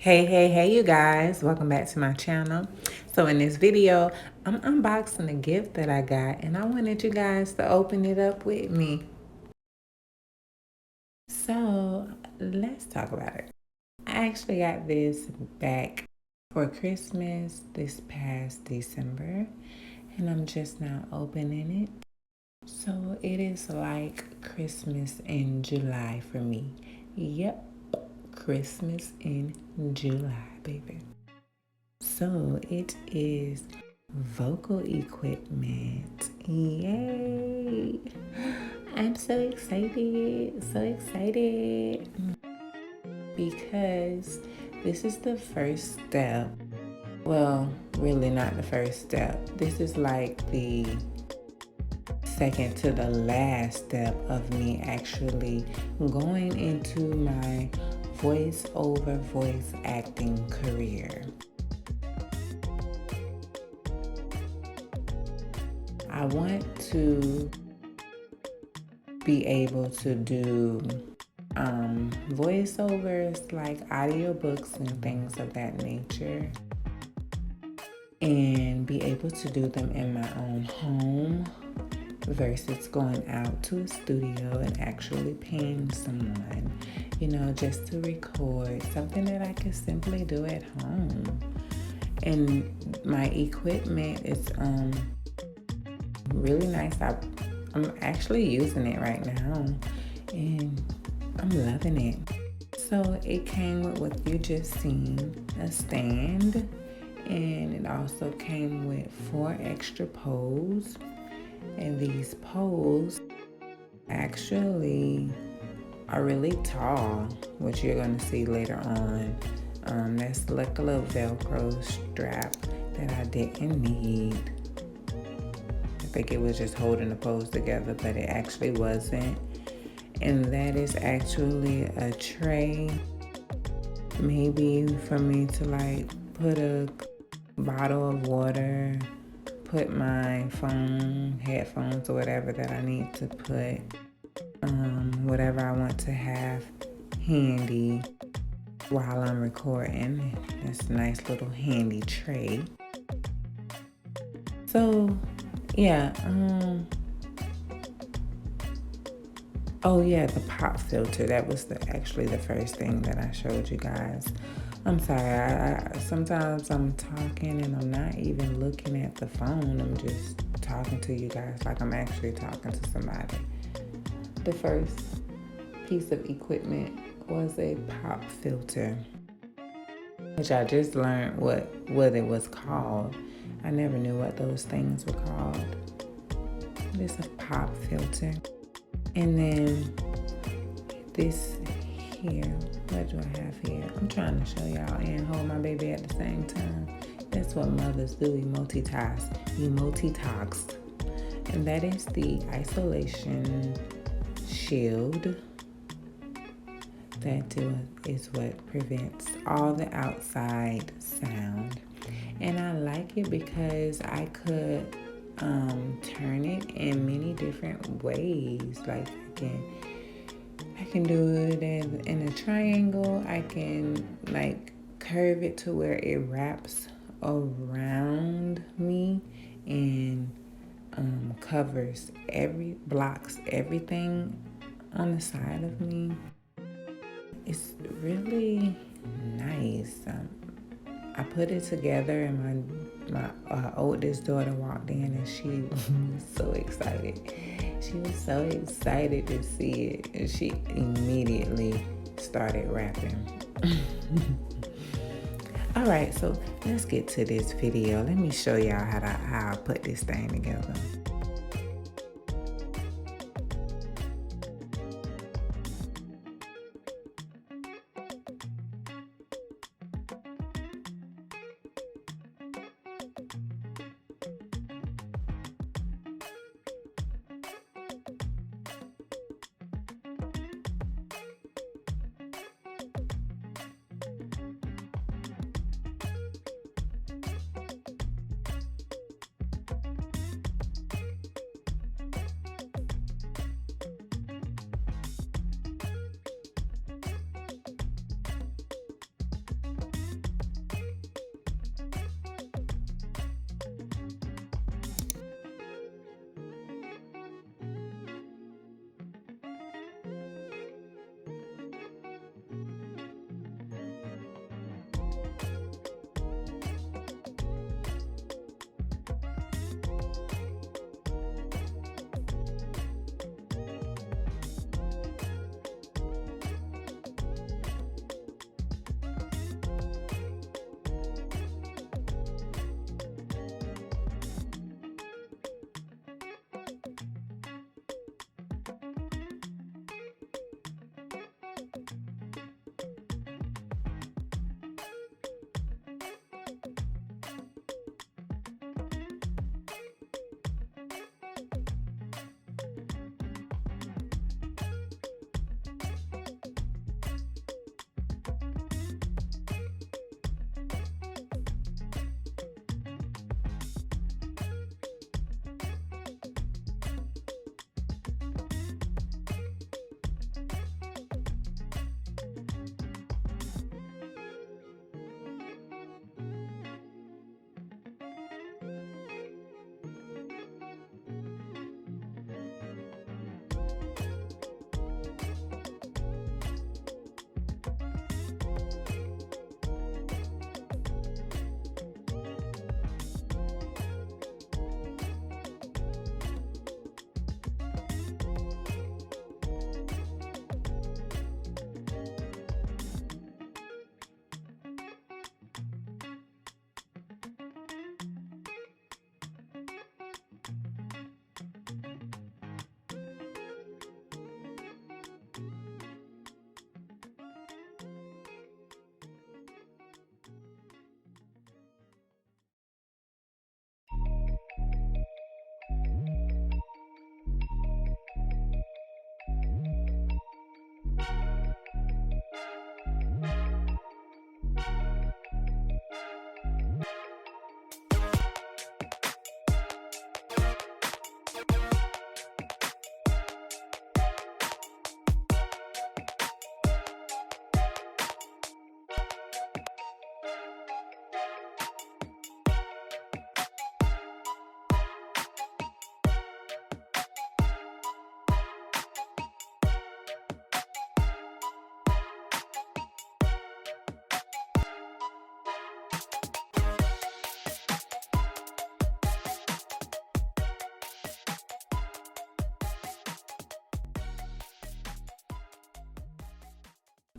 Hey, you guys, welcome back to my channel. So in this video, I'm unboxing a gift that I got and I wanted you guys to open it up with me. So let's talk about it. I actually got this back for Christmas this past December and I'm just now opening it. So it is like Christmas in July for me. Yep, Christmas in July, baby. So it is vocal equipment. Yay! I'm so excited because this is the first step. Well, really not the first step. This is like the second to the last step of me actually going into my voice acting career. I want to be able to do voiceovers like audiobooks and things of that nature, and be able to do them in my own home versus going out to a studio and actually paying someone, just to record something that I can simply do at home. And my equipment is really nice. I'm actually using it right now and I'm loving it. So it came with what you just seen, a stand, and it also came with 4 extra poles. And these poles actually are really tall, which you're going to see later on. That's like a little Velcro strap that I didn't need. I think it was just holding the poles together, but it actually wasn't. And that is actually a tray, maybe for me to like put a bottle of water, put my phone, headphones, or whatever that I need to put, whatever I want to have handy while I'm recording. It's a nice little handy tray. So yeah, oh yeah, the pop filter. That was actually the first thing that I showed you guys. I'm sorry, I sometimes I'm talking and I'm not even looking at the phone. I'm just talking to you guys like I'm actually talking to somebody. The first piece of equipment was a pop filter, which I just learned what it was called. I never knew what those things were called. This is a pop filter. And then this here, what do I have here? I'm trying to show y'all and hold my baby at the same time. That's what mothers do, you multitask. And that is the isolation shield. That is what prevents all the outside sound. And I like it because I could turn it in many different ways. Like I can do it in a triangle. I can like curve it to where it wraps around me and blocks everything on the side of me. It's really nice. I put it together and my oldest daughter walked in and she was so excited. She was so excited to see it and she immediately started rapping. All right, so let's get to this video. Let me show y'all how I put this thing together.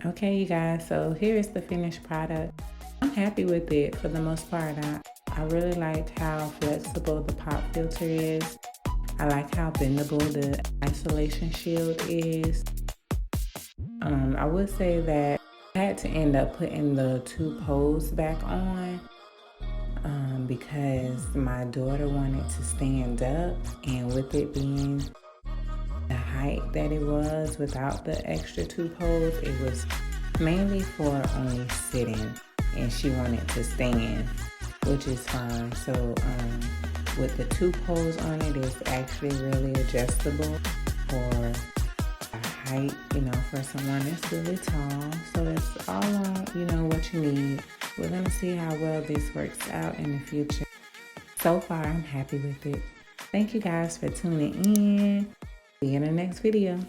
Okay, you guys, so here is the finished product. I'm happy with it for the most part. I really liked how flexible the pop filter is. I like how bendable the isolation shield is. I would say that I had to end up putting the two poles back on because my daughter wanted to stand up, and with it being the height that it was without the extra two poles, it was mainly for only sitting, and she wanted to stand, which is fine. So with the two poles on it, it's actually really adjustable for a height, you know, for someone that's really tall. So that's all on, you know, what you need. We're gonna see how well this works out in the future. So far, I'm happy with it. Thank you guys for tuning in. See you in the next video.